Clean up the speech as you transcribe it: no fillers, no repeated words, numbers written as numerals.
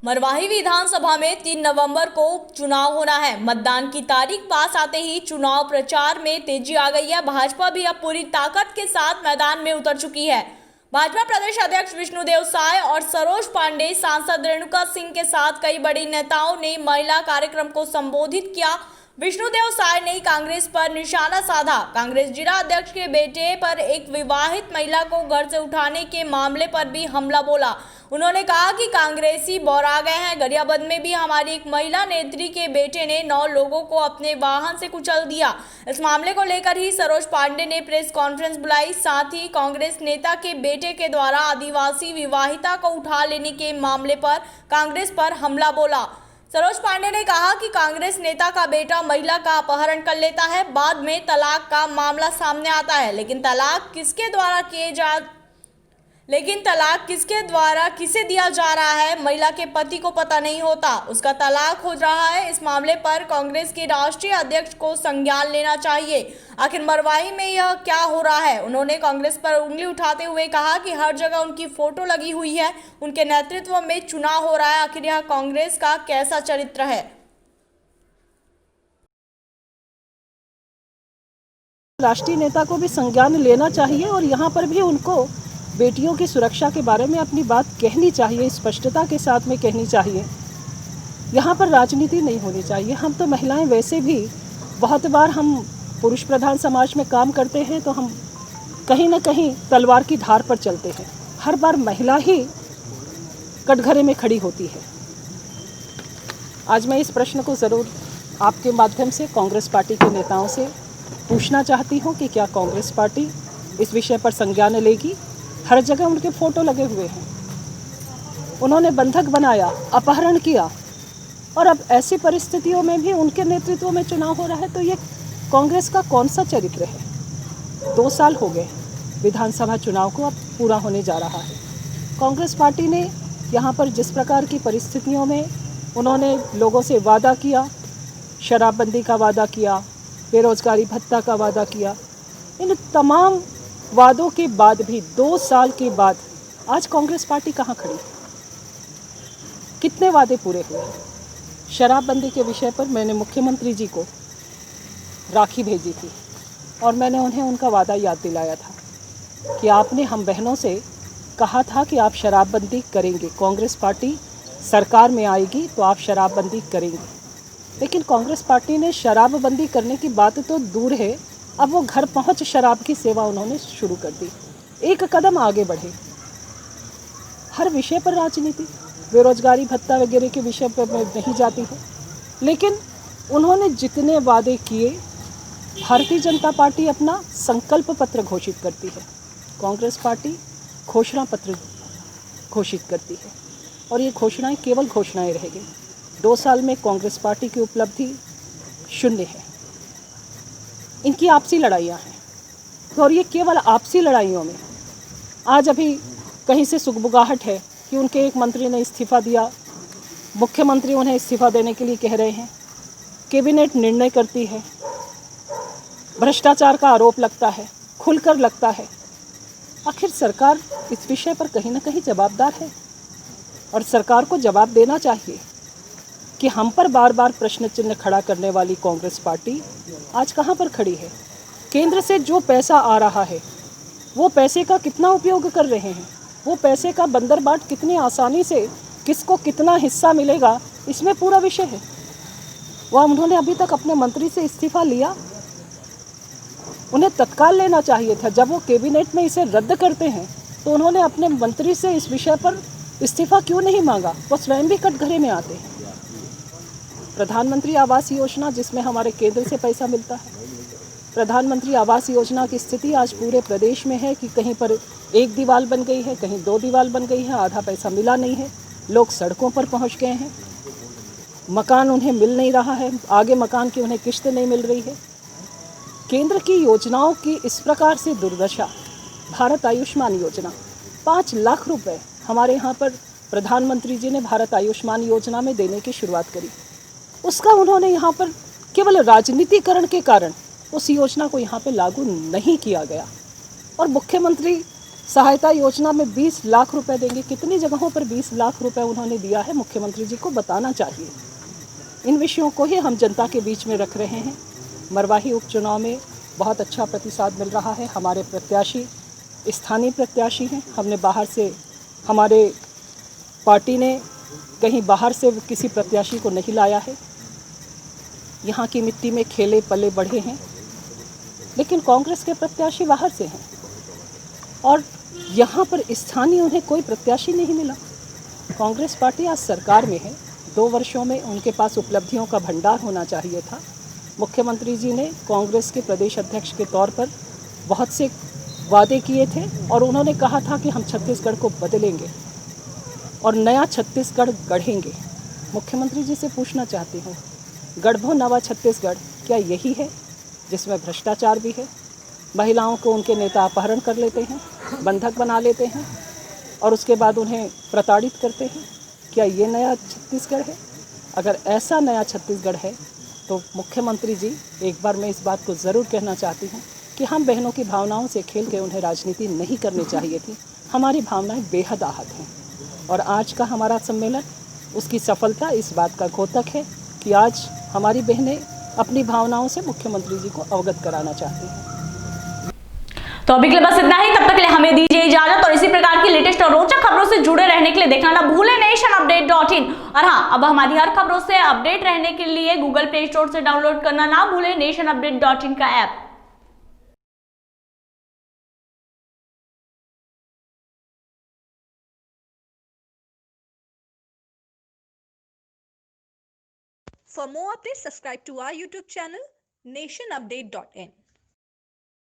मरवाही विधानसभा में 3 नवंबर को चुनाव होना है। मतदान की तारीख पास आते ही चुनाव प्रचार में तेजी आ गई है। भाजपा भी अब पूरी ताकत के साथ मैदान में उतर चुकी है। भाजपा प्रदेश अध्यक्ष विष्णुदेव साय और सरोज पांडे, सांसद रेणुका सिंह के साथ कई बड़ी नेताओं ने महिला कार्यक्रम को संबोधित किया। विष्णुदेव साय ने कांग्रेस पर निशाना साधा। कांग्रेस जिला अध्यक्ष के बेटे पर एक विवाहित महिला को घर से उठाने के मामले पर भी हमला बोला। उन्होंने कहा कि कांग्रेसी बौरा गए हैं। गरियाबंद में भी हमारी एक महिला नेत्री के बेटे ने 9 लोगों को अपने वाहन से कुचल दिया। इस मामले को लेकर ही सरोज पांडे ने प्रेस कॉन्फ्रेंस बुलाई। साथ ही कांग्रेस नेता के बेटे के द्वारा आदिवासी विवाहिता को उठा लेने के मामले पर कांग्रेस पर हमला बोला। सरोज पांडे ने कहा कि कांग्रेस नेता का बेटा महिला का अपहरण कर लेता है, बाद में तलाक का मामला सामने आता है, लेकिन तलाक किसके द्वारा किसे दिया जा रहा है, महिला के पति को पता नहीं होता, उसका तलाक हो रहा है। इस मामले पर कांग्रेस के राष्ट्रीय अध्यक्ष को संज्ञान लेना चाहिए। आखिर मरवाही में यह क्या हो रहा है? उन्होंने कांग्रेस पर उंगली उठाते हुए कहा कि हर जगह उनकी फोटो लगी हुई है, उनके नेतृत्व में चुनाव हो रहा है। आखिर यह कांग्रेस का कैसा चरित्र है? राष्ट्रीय नेता को भी संज्ञान लेना चाहिए और यहाँ पर भी उनको बेटियों की सुरक्षा के बारे में अपनी बात कहनी चाहिए, स्पष्टता के साथ में कहनी चाहिए। यहाँ पर राजनीति नहीं होनी चाहिए। हम तो महिलाएं वैसे भी बहुत बार हम पुरुष प्रधान समाज में काम करते हैं तो हम कहीं ना कहीं तलवार की धार पर चलते हैं। हर बार महिला ही कटघरे में खड़ी होती है। आज मैं इस प्रश्न को ज़रूर आपके माध्यम से कांग्रेस पार्टी के नेताओं से पूछना चाहती हूँ कि क्या कांग्रेस पार्टी इस विषय पर संज्ञान लेगी। हर जगह उनके फोटो लगे हुए हैं। उन्होंने बंधक बनाया, अपहरण किया और अब ऐसी परिस्थितियों में भी उनके नेतृत्व में चुनाव हो रहा है, तो ये कांग्रेस का कौन सा चरित्र है? 2 साल हो गए विधानसभा चुनाव को, अब पूरा होने जा रहा है। कांग्रेस पार्टी ने यहाँ पर जिस प्रकार की परिस्थितियों में उन्होंने लोगों से वादा किया, शराबबंदी का वादा किया, बेरोजगारी भत्ता का वादा किया, इन तमाम वादों के बाद भी 2 साल के बाद आज कांग्रेस पार्टी कहाँ खड़ी है? कितने वादे पूरे हुए? शराबबंदी के विषय पर मैंने मुख्यमंत्री जी को राखी भेजी थी और मैंने उन्हें उनका वादा याद दिलाया था कि आपने हम बहनों से कहा था कि आप शराबबंदी करेंगे, कांग्रेस पार्टी सरकार में आएगी तो आप शराबबंदी करेंगे। लेकिन कांग्रेस पार्टी ने शराबबंदी करने की बात तो दूर है, अब वो घर पहुंच शराब की सेवा उन्होंने शुरू कर दी। एक कदम आगे बढ़े। हर विषय पर राजनीति, बेरोजगारी भत्ता वगैरह के विषय पर मैं नहीं जाती हूँ, लेकिन उन्होंने जितने वादे किए, भारतीय जनता पार्टी अपना संकल्प पत्र घोषित करती है, कांग्रेस पार्टी घोषणा पत्र घोषित करती है और ये घोषणाएं केवल घोषणाएं रह गई। 2 साल में कांग्रेस पार्टी की उपलब्धि शून्य है। इनकी आपसी लड़ाइयाँ हैं और ये केवल आपसी लड़ाइयों में आज अभी कहीं से सुगबुगाहट है कि उनके एक मंत्री ने इस्तीफ़ा दिया, मुख्यमंत्री उन्हें इस्तीफ़ा देने के लिए कह रहे हैं, कैबिनेट निर्णय करती है, भ्रष्टाचार का आरोप लगता है, खुलकर लगता है। आखिर सरकार इस विषय पर कहीं ना कहीं जवाबदार है और सरकार को जवाब देना चाहिए कि हम पर बार बार प्रश्न चिन्ह खड़ा करने वाली कांग्रेस पार्टी आज कहाँ पर खड़ी है। केंद्र से जो पैसा आ रहा है वो पैसे का कितना उपयोग कर रहे हैं, वो पैसे का बंदरबाट कितनी आसानी से किसको कितना हिस्सा मिलेगा, इसमें पूरा विषय है। वह उन्होंने अभी तक अपने मंत्री से इस्तीफ़ा लिया, उन्हें तत्काल लेना चाहिए था। जब वो कैबिनेट में इसे रद्द करते हैं तो उन्होंने अपने मंत्री से इस विषय पर इस्तीफ़ा क्यों नहीं मांगा? वो स्वयं भी कटघरे में आते हैं। प्रधानमंत्री आवास योजना, जिसमें हमारे केंद्र से पैसा मिलता है, प्रधानमंत्री आवास योजना की स्थिति आज पूरे प्रदेश में है कि कहीं पर 1 दीवार बन गई है, कहीं 2 दीवार बन गई है, आधा पैसा मिला नहीं है, लोग सड़कों पर पहुंच गए हैं, मकान उन्हें मिल नहीं रहा है, आगे मकान की उन्हें किश्त नहीं मिल रही है। केंद्र की योजनाओं की इस प्रकार से दुर्दशा। भारत आयुष्मान योजना, 5 लाख रुपए हमारे यहाँ पर प्रधानमंत्री जी ने भारत आयुष्मान योजना में देने की शुरुआत करी। उसका उन्होंने यहाँ पर केवल राजनीतिकरण के कारण उस योजना को यहाँ पे लागू नहीं किया गया और मुख्यमंत्री सहायता योजना में 20 लाख रुपए देंगे। कितनी जगहों पर 20 लाख रुपए उन्होंने दिया है, मुख्यमंत्री जी को बताना चाहिए। इन विषयों को ही हम जनता के बीच में रख रहे हैं। मरवाही उपचुनाव में बहुत अच्छा प्रतिसाद मिल रहा है। हमारे प्रत्याशी स्थानीय प्रत्याशी हैं। हमने बाहर से, हमारे पार्टी ने कहीं बाहर से किसी प्रत्याशी को नहीं लाया है। यहाँ की मिट्टी में खेले पले बढ़े हैं। लेकिन कांग्रेस के प्रत्याशी बाहर से हैं और यहाँ पर स्थानीय उन्हें कोई प्रत्याशी नहीं मिला। कांग्रेस पार्टी आज सरकार में है। 2 वर्षों में उनके पास उपलब्धियों का भंडार होना चाहिए था। मुख्यमंत्री जी ने कांग्रेस के प्रदेश अध्यक्ष के तौर पर बहुत से वादे किए थे और उन्होंने कहा था कि हम छत्तीसगढ़ को बदलेंगे और नया छत्तीसगढ़ गढ़ेंगे। मुख्यमंत्री जी से पूछना चाहती हूँ, गढ़बो नवा छत्तीसगढ़ क्या यही है जिसमें भ्रष्टाचार भी है? महिलाओं को उनके नेता अपहरण कर लेते हैं, बंधक बना लेते हैं और उसके बाद उन्हें प्रताड़ित करते हैं। क्या ये नया छत्तीसगढ़ है? अगर ऐसा नया छत्तीसगढ़ है तो मुख्यमंत्री जी, एक बार मैं इस बात को ज़रूर कहना चाहती हूँ कि हम बहनों की भावनाओं से खेल के उन्हें राजनीति नहीं करनी चाहिए थी। हमारी भावनाएं बेहद आहत हैं और आज का हमारा सम्मेलन उसकी सफलता इस बात का द्योतक है कि आज हमारी बहनें अपनी भावनाओं से मुख्यमंत्री जी को अवगत कराना चाहती हैं। तो अभी के लिए बस इतना ही। तब तक के लिए हमें दीजिए इजाजत और इसी प्रकार की लेटेस्ट और रोचक खबरों से जुड़े रहने के लिए देखना ना भूलें nationupdate.in। और हाँ, अब हमारी हर खबरों से अपडेट रहने के लिए गूगल प्ले स्टोर से डाउनलोड करना ना भूलें nationupdate.in का app. For more updates, subscribe to our YouTube channel nationupdate.in.